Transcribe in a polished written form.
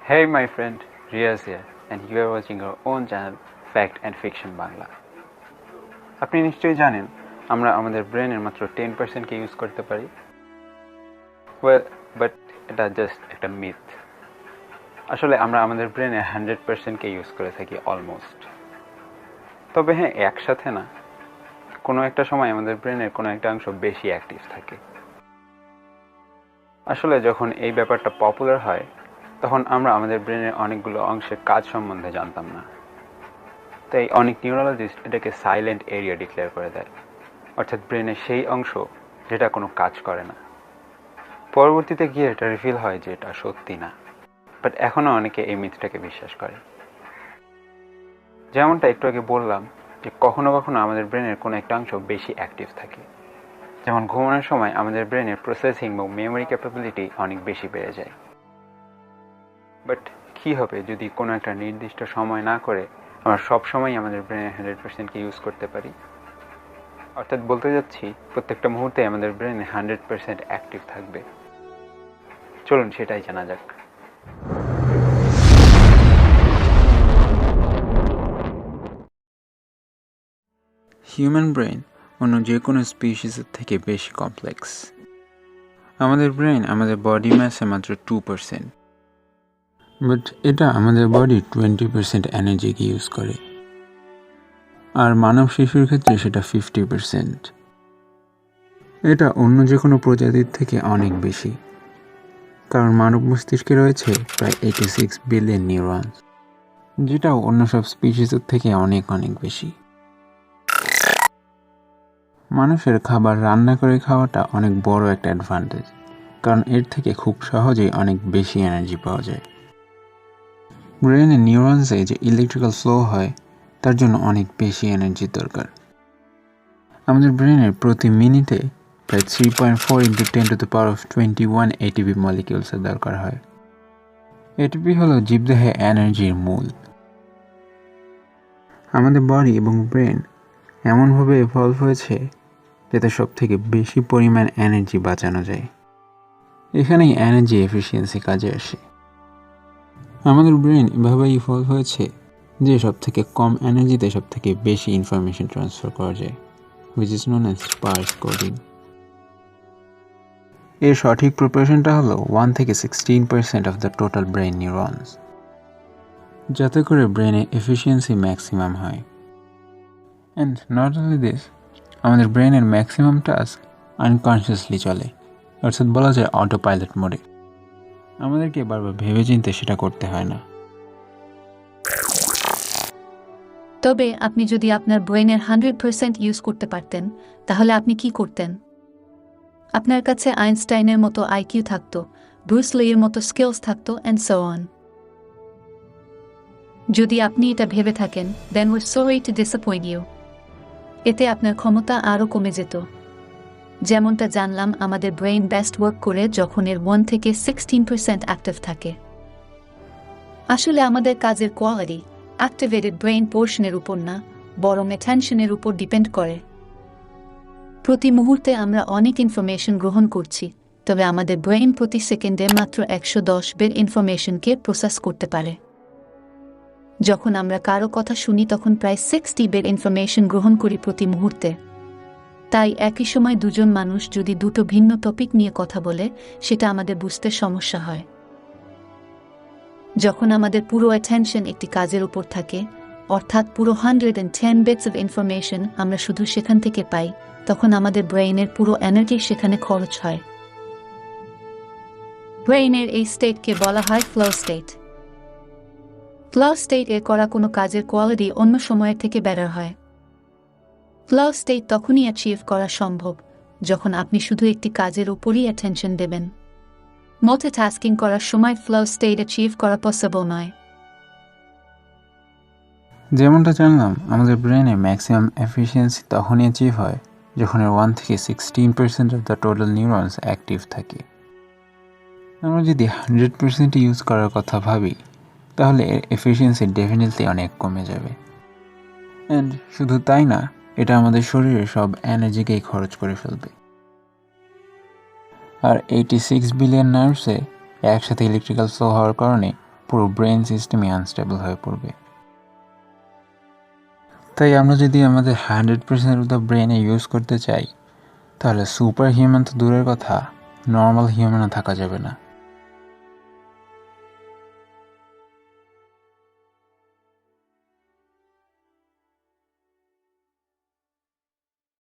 Hey my friend, Riaz here and you are watching our own channel Fact and Fiction Bangla. আপনি নিশ্চয়ই জানেন আমরা আমাদের ব্রেনের মাত্র 10% ইউজ করতে পারি। বাট এটা জাস্ট একটা মিথ। আসলে আমরা আমাদের ব্রেনে 100% ইউজ করে থাকি অলমোস্ট। তবে হ্যাঁ, একসাথে না, কোনো একটা সময় আমাদের ব্রেনের কোনো একটা অংশ বেশি অ্যাক্টিভ থাকে। আসলে যখন এই ব্যাপারটা পপুলার হয় তখন আমরা আমাদের ব্রেনের অনেকগুলো অংশের কাজ সম্বন্ধে জানতাম না। তাই অনেক নিউরোলজিস্ট এটাকে সাইলেন্ট এরিয়া ডিক্লেয়ার করে দেয়, অর্থাৎ ব্রেনের সেই অংশ যেটা কোনো কাজ করে না। পরবর্তীতে গিয়ে এটা রিভিল হয় যে এটা সত্যি না, বাট এখনও অনেকে এই মিথটাকে বিশ্বাস করে। যেমনটা একটু আগে বললাম যে কখনো কখনো আমাদের ব্রেনের কোনো একটা অংশ বেশি অ্যাক্টিভ থাকে। যেমন ঘুমানোর সময় আমাদের ব্রেনের প্রসেসিং বা মেমোরি ক্যাপাবিলিটি অনেক বেশি বেড়ে যায়। বাট কী হবে যদি কোনো একটা নির্দিষ্ট সময় না করে আমরা সবসময় আমাদের ব্রেনের 100% ইউজ করতে পারি? অর্থাৎ বলতে যাচ্ছি প্রত্যেকটা মুহূর্তে আমাদের ব্রেনে 100% অ্যাক্টিভ থাকবে। চলুন সেটাই জানা যাক। হিউম্যান ব্রেন অন্য যে কোনো স্পিসিসের থেকে বেশি কমপ্লেক্স। আমাদের ব্রেন আমাদের বডি ম্যাসে মাত্র 2%, বাট এটা আমাদের বডি 20% এনার্জিকে ইউজ করে। আর মানব শিশুর ক্ষেত্রে সেটা 50%। এটা অন্য যে কোনো প্রজাতির থেকে অনেক বেশি, কারণ মানব মস্তিষ্কে রয়েছে প্রায় 86 বিলিয়ন নিউরনস, যেটাও অন্য সব স্পিসিসের থেকে অনেক অনেক বেশি। মানুষের খাবার রান্না করে খাওয়াটা অনেক বড় একটা অ্যাডভান্টেজ, কারণ এর থেকে খুব সহজেই অনেক বেশি এনার্জি পাওয়া যায়। ব্রেনে নিউরনসে যে ইলেকট্রিক্যাল ফ্লো হয় তার জন্য অনেক বেশি এনার্জির দরকার। আমাদের ব্রেনের প্রতি মিনিটে প্রায় 3.4 × 10⁻21 এটিপি মলিকিউলসের দরকার হয়। এটিপি হলো জীবদেহে এনার্জির মূল। আমাদের বডি এবং ব্রেন এমনভাবে ইভলভ হয়েছে যাতে সব থেকে বেশি পরিমাণ এনার্জি বাঁচানো যায়। এখানেই এনার্জি এফিসিয়েন্সি কাজে আসে। আমাদের ব্রেন এভাবে ইভলভ হয়েছে যে সব থেকে কম এনার্জিতে সব থেকে বেশি ইনফরমেশন ট্রান্সফার করা যায়, which is known as sparse coding. এর সঠিক প্রপোর্শনটা হলো 1 থেকে 16% of the total brain neurons, যাতে করে ব্রেনে এফিসিয়েন্সি ম্যাক্সিমাম হয়। অ্যান্ড নট অনলি দিস, আমাদের ব্রেনের ম্যাক্সিমাম টাস্ক আনকনসিয়াসলি চলে, অর্থাৎ বলা যায় অটো পাইলট মোডে। আমাদেরকে বারবার ভেবে চিন্তে সেটা করতে হয় না। তবে আপনি যদি আপনার ব্রেনের 100% ইউজ করতে পারতেন, তাহলে আপনি কি করতেন? আপনার কাছে আইনস্টাইনের মতো আইকিউ থাকতো, ব্রুস লির মতো স্কিলস থাকতো, অ্যান্ড সো অন। যদি আপনি এটা ভেবে থাকেন, দেন উইর সরি টু ডিসঅ্যাপয়েন্ট ইউ। এতে আপনার ক্ষমতা আরও কমে যেত। যেমনটা জানলাম, আমাদের ব্রেইন বেস্ট ওয়ার্ক করে যখন এর 1 থেকে 16% অ্যাক্টিভ থাকে। আসলে আমাদের কাজের কোয়ালিটি অ্যাক্টিভেটেড ব্রেইন পোর্শনের উপর না, বরং অ্যাটেনশনের উপর ডিপেন্ড করে। প্রতি মুহূর্তে আমরা অনেক ইনফরমেশন গ্রহণ করছি, তবে আমাদের ব্রেইন প্রতি সেকেন্ডে মাত্র 110 বিট ইনফরমেশনকে প্রসেস করতে পারে। যখন আমরা কারো কথা শুনি তখন প্রায় 60 বিট ইনফরমেশন গ্রহণ করি প্রতি মুহূর্তে। তাই একই সময় দুজন মানুষ যদি দুটো ভিন্ন টপিক নিয়ে কথা বলে, সেটা আমাদের বুঝতে সমস্যা হয়। যখন আমাদের পুরো অ্যাটেনশন একটি কাজের উপর থাকে, অর্থাৎ পুরো 110 বিটস অফ ইনফরমেশন আমরা শুধু সেখান থেকে পাই, তখন আমাদের ব্রেইনের পুরো এনার্জি সেখানে খরচ হয়। ব্রেইনের এই স্টেটকে বলা হয় ফ্লো স্টেট। ফ্লো স্টেটে করা কোনো কাজের কোয়ালিটি অন্য সময়ের থেকে বেটার হয়। ফ্লো স্টেট তখনই অ্যাচিভ করা সম্ভব যখন আপনি শুধু একটি কাজের উপরই অ্যাটেনশন দেবেন। মাল্টিটাস্কিং করার সময় ফ্লো স্টেট অ্যাচিভ করা পসিবল নয়। যেমনটা জানলাম, আমাদের ব্রেনে ম্যাক্সিমাম এফিসিয়েন্সি তখনই অ্যাচিভ হয় যখন এর 1 থেকে 16% of the total neurons active থাকে। আমরা যদি 100% ইউজ করার কথা ভাবি, তাহলে এর এফিসিয়েন্সি ডেফিনেটলি অনেক কমে যাবে। অ্যান্ড শুধু তাই না, এটা আমাদের শরীরে সব এনার্জিকেই খরচ করে ফেলবে। আর 86 বিলিয়ন নার্ভসে একসাথে ইলেকট্রিক্যাল ফ্লো হওয়ার কারণে পুরো ব্রেন সিস্টেমই আনস্টেবল হয়ে পড়বে। তাই আমরা যদি আমাদের 100% অফ দ্য ব্রেনে ইউজ করতে চাই, তাহলে সুপার হিউম্যান তো দূরের কথা, নর্মাল হিউম্যানও থাকা যাবে না।